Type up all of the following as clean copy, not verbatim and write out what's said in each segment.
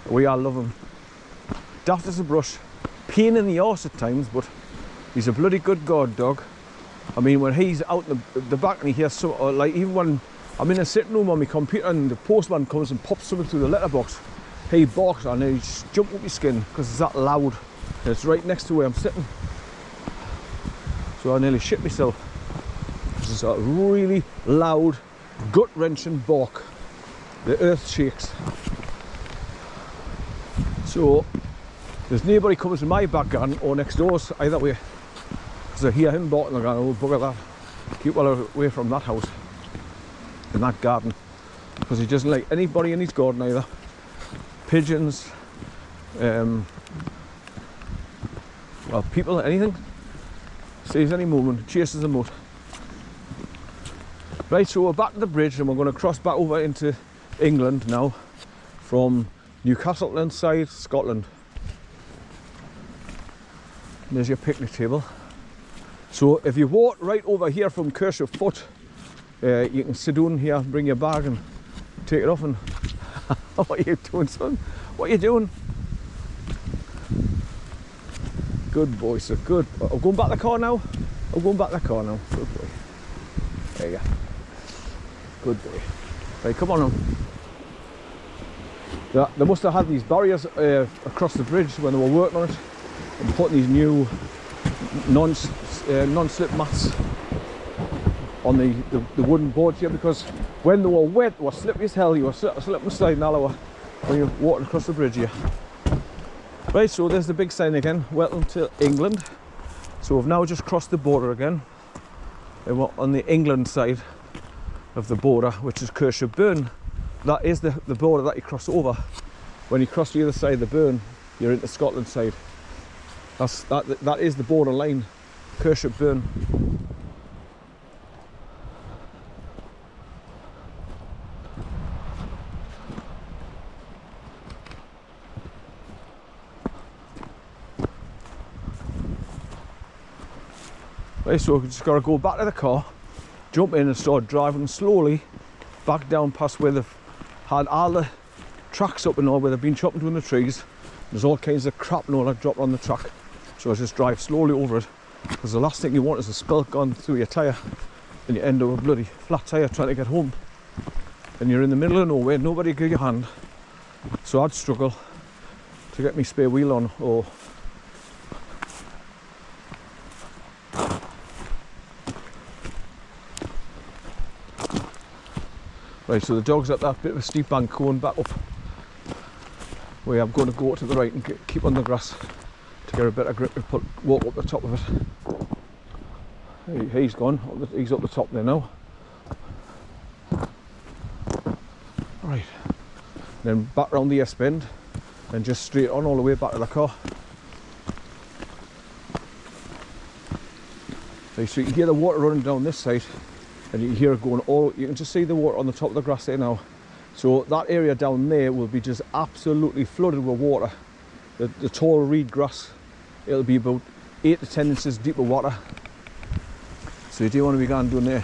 We all love him. Daft as a brush, pain in the arse at times, but he's a bloody good guard dog. I mean, when he's out in the back and he hears so, like even when I'm in a sitting room on my computer and the postman comes and pops something through the letterbox, he barks and he just jump up my skin because it's that loud. And it's right next to where I'm sitting. So I nearly shit myself. This is a really loud, gut-wrenching bark. The earth shakes. So there's nobody comes in my back garden or next doors either way. Because I hear him barking, I'm going, oh bugger that. Keep well away from that house. In that garden. Because he doesn't like anybody in his garden either. Pigeons, well, people, anything. Sees any movement, chases them out. Right, so we're back to the bridge and we're going to cross back over into England now from Newcastle side, Scotland. And there's your picnic table. So if you walk right over here from KERSHOPE foot, you can sit down here, bring your bag and take it off. And what are you doing, son? What are you doing? Good boy, sir, good. I'm going back to the car now. I'm going back to the car now. Good boy. There you go. Good boy. Right, come on now. They must have had these barriers across the bridge when they were working on it and putting these new non-slip mats on the wooden boards here, because when they were wet, they were slippery as hell. You were slipping and sliding all over when you're walking across the bridge here. Right, so there's the big sign again, welcome to England. So we've now just crossed the border again. And we're on the England side of the border, which is KERSHOPE Burn. That is the border that you cross over. When you cross the other side of the burn, you're into Scotland side. That is the border line, KERSHOPE Burn. Right, so we've just got to go back to the car, jump in and start driving slowly back down past where they've had all the tracks up and all, where they've been chopping down the trees. There's all kinds of crap and all that dropped on the track. So I just drive slowly over it, because the last thing you want is a spelt gone through your tyre and you end up with a bloody flat tyre trying to get home. And you're in the middle of nowhere, nobody give you a hand. So I'd struggle to get my spare wheel on, or right, so the dog's at that bit of a steep bank going back up, where I'm going to go to the right and keep on the grass to get a better grip and walk up the top of it. He's gone, he's up the top there now. Right, then back round the S-bend and just straight on all the way back to the car. Right, so you can hear the water running down this side. And you can hear it going all, you can just see the water on the top of the grass there now. So that area down there will be just absolutely flooded with water. The tall reed grass, it'll be about 8 to 10 inches deep of water. So you do want to be going down there.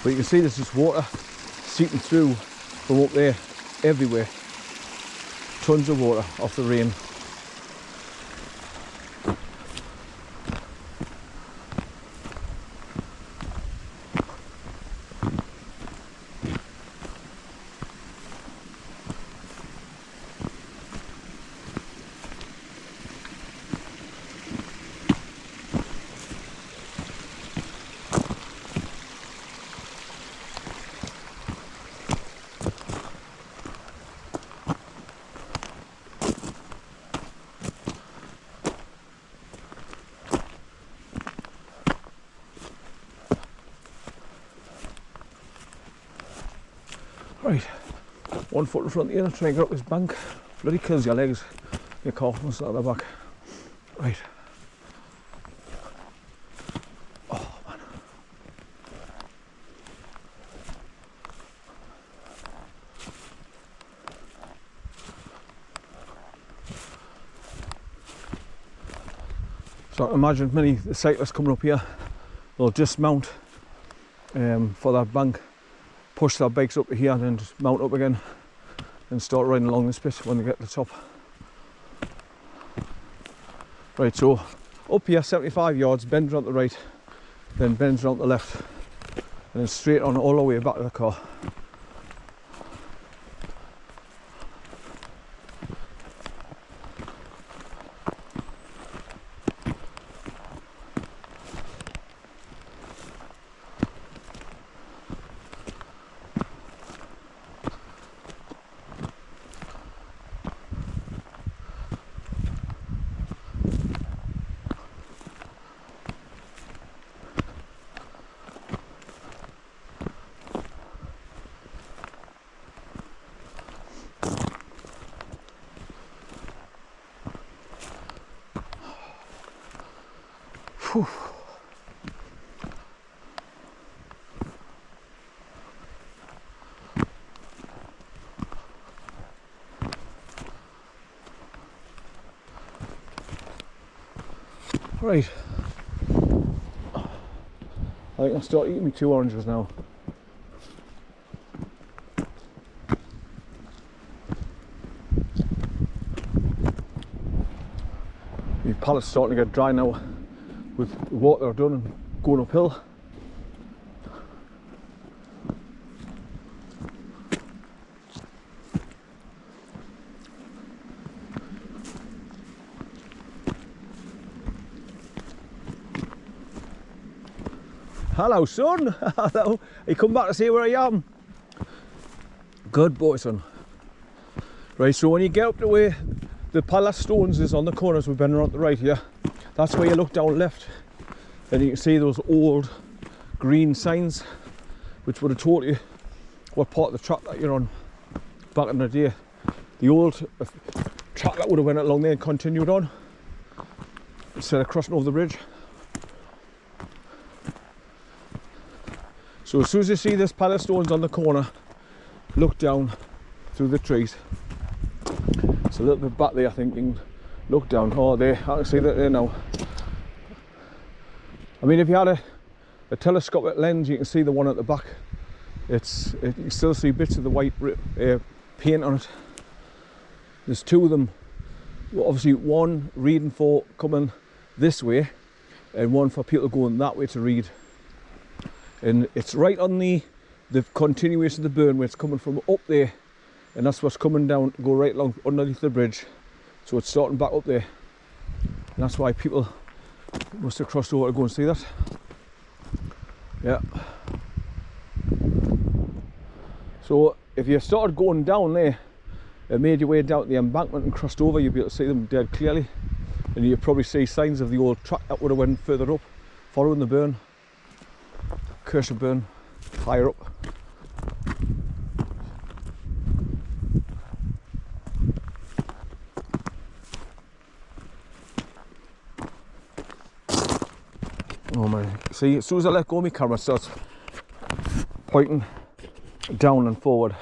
But you can see there's just water seeping through from up there, everywhere. Tons of water off the rain. Right, one foot in front of the other, try and get up this bank. Bloody kills your legs, your calf and stuff at the back. Right. Oh man. So I can imagine many of the cyclists coming up here, they'll dismount for that bank, push their bikes up to here and then just mount up again and start riding along this bit when they get to the top. Right, so up here 75 yards, bends around the right, then bends around the left, and then straight on all the way back to the car. Whew. Right, I think I'll start eating my 2 oranges now. My palate's starting to get dry now with the water I've done and going uphill. Hello, son. Hello. You come back to see where I am? Good boy, son. Right, so when you get up to where the pile of stones is on the corners, we've been around the right here. That's where you look down left, and you can see those old green signs, which would have told you what part of the track that you're on back in the day. The old track that would have went along there and continued on instead of crossing over the bridge. So as soon as you see this pile of stones on the corner, look down through the trees. It's a little bit back there, I think. You can look down. Oh, there, I can see that there now. I mean, if you had a telescopic lens, you can see the one at the back. You can still see bits of the white paint on it. There's 2 of them. Well, obviously, one reading for coming this way, and one for people going that way to read. And it's right on the continuation of the burn, where it's coming from up there, and that's what's coming down to go right along underneath the bridge. So it's starting back up there, and that's why people must have crossed over to go and see that. Yeah. So if you started going down there and made your way down to the embankment and crossed over, you'd be able to see them dead clearly, and you'd probably see signs of the old track that would have went further up following the burn. KERSHOPE burn higher up. Oh man, see, as soon as I let go of my camera, it starts pointing down and forward.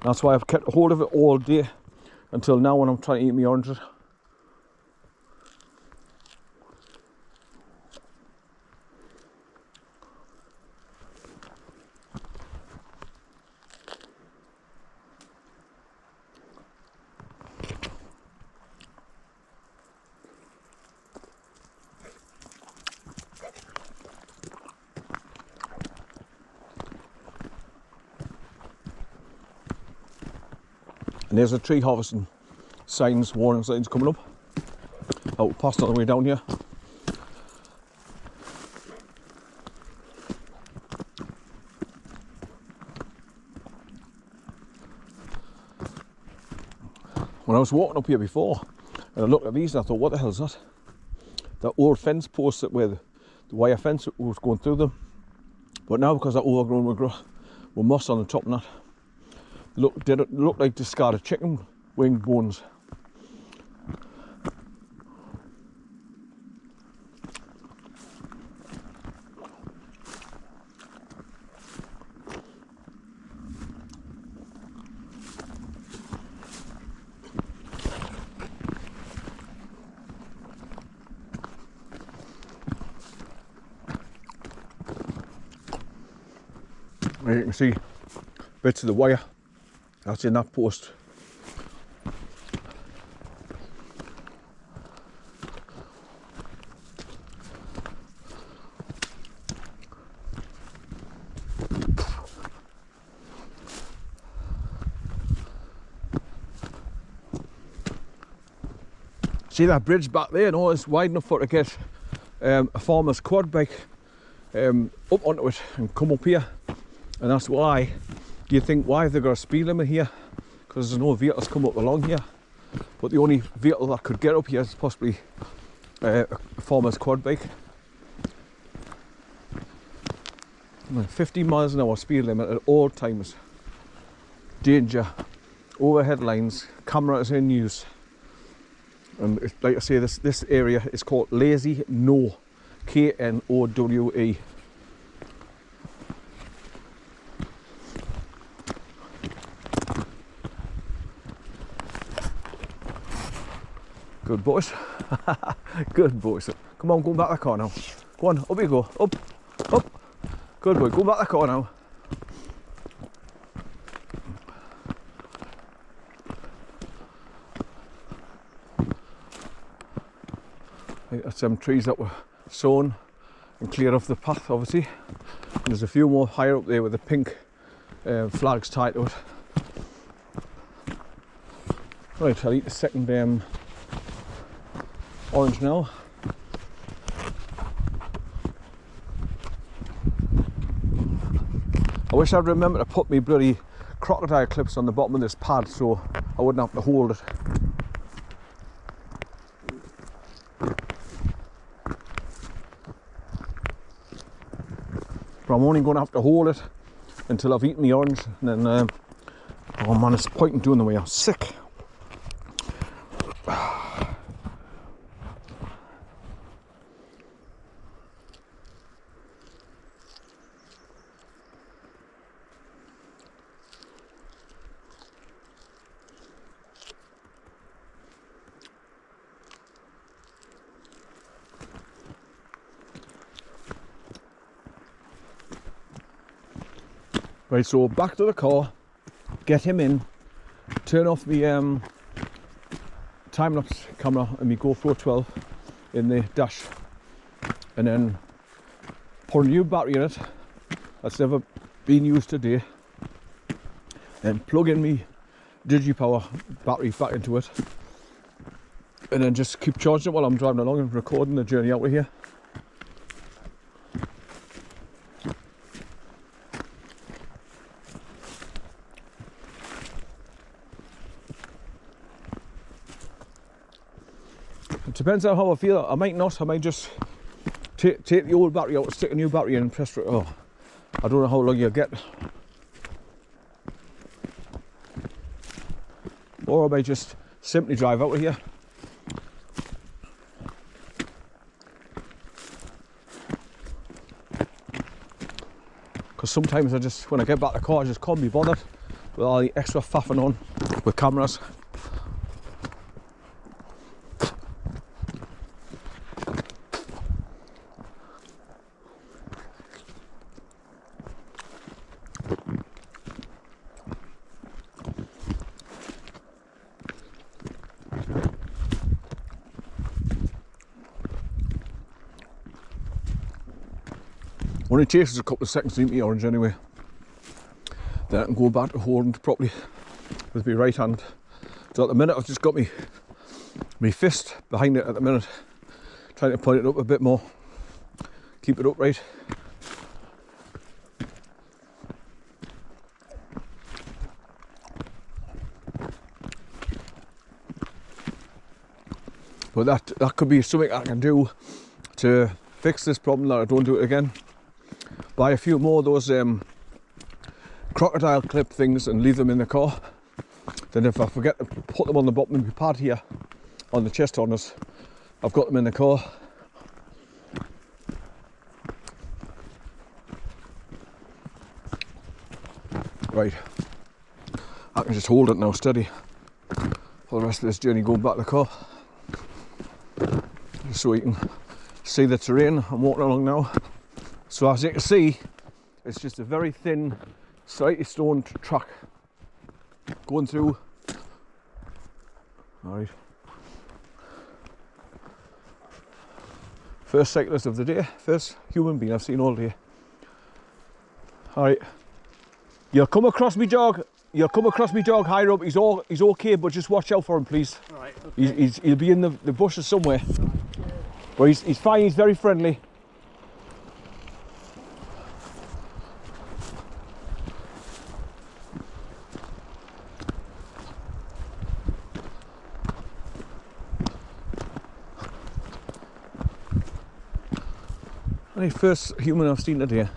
That's why I've kept hold of it all day until now when I'm trying to eat my oranges. And there's the tree harvesting signs, warning signs coming up. Out past on the way down here. When I was walking up here before, and I looked at these and I thought, what the hell is that? That old fence post that where the wire fence was going through them. But now, because they're overgrown with moss on the top and that, look like discarded chicken wing bones. And you can see bits of the wire that's in that post. See that bridge back there? No, it's wide enough for to get a farmer's quad bike up onto it and come up here. And that's why you think, why have they got a speed limit here? Because there's no vehicles come up along here. But the only vehicle that could get up here is possibly a farmer's quad bike. 15 miles an hour speed limit at all times. Danger. Overhead lines. Cameras in use. And like I say, this area is called Lazy Knowe. K-N-O-W-E. Good boys. Good boys. Come on, go back the car now. Go on, up you go. Up, up. Good boy, go back the car now. That's some trees that were sown and cleared off the path, obviously. And there's a few more higher up there with the pink flags tied to it. Right, I'll eat the second orange now. I wish I'd remember to put me bloody crocodile clips on the bottom of this pad so I wouldn't have to hold it. But I'm only going to have to hold it until I've eaten the orange, and then oh man, it's pointing doing the way. I'm sick. Right, so back to the car, get him in, turn off the time-lapse camera and my GoPro 12 in the dash, and then put a new battery in it that's never been used today, then plug in my DigiPower battery back into it, and then just keep charging it while I'm driving along and recording the journey out of here. It depends on how I feel. I might not. I might just take the old battery out, stick a new battery in and press it. Oh, I don't know how long you'll get. Or I might just simply drive out of here. Because sometimes when I get back to the car, I just can't be bothered with all the extra faffing on with cameras. Only takes us a couple of seconds to eat my orange anyway. Then I can go back to holding it properly with my right hand. So at the minute I've just got my fist behind it at the minute, trying to point it up a bit more, keep it upright. But that could be something I can do to fix this problem, that I don't do it again. Buy a few more of those crocodile clip things and leave them in the car. Then if I forget to put them on the bottom of my pad here on the chest harness, I've got them in the car. Right, I can just hold it now steady for the rest of this journey going back to the car. Just so you can see the terrain I'm walking along now. So as you can see, it's just a very thin slightly stoned track going through. Alright. First cyclist of the day, first human being I've seen all day. Alright. You'll come across me dog higher up. He's okay, but just watch out for him, please. Alright, okay. He'll be in the bushes somewhere. But he's fine, he's very friendly. The first human I've seen today.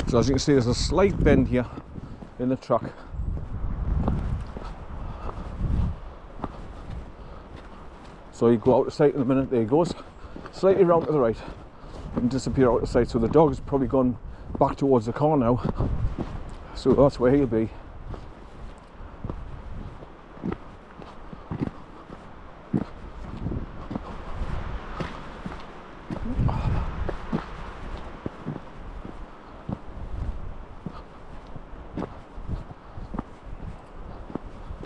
So as you can see, there's a slight bend here in the track. So you go out of sight in a minute, there he goes. Slightly round to the right and disappear out of sight. So the dog has probably gone back towards the car now. So that's where he'll be.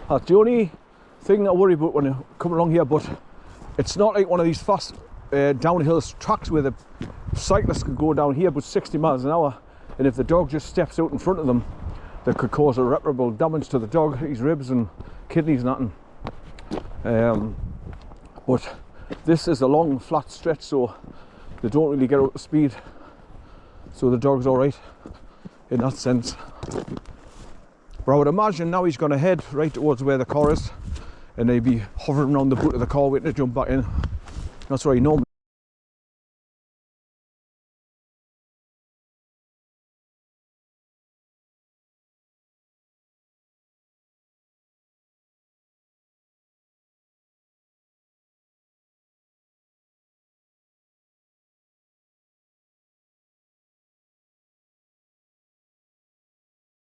That's the only thing I worry about when you come along here, but it's not like one of these fast downhill tracks where the cyclists can go down here but 60 miles an hour, and if the dog just steps out in front of them, that could cause irreparable damage to the dog, his ribs and kidneys and nothing. But this is a long flat stretch, so they don't really get out of speed, so the dog's alright in that sense. But I would imagine now he's going to head right towards where the car is, and he'd be hovering around the boot of the car waiting to jump back in. That's where he normally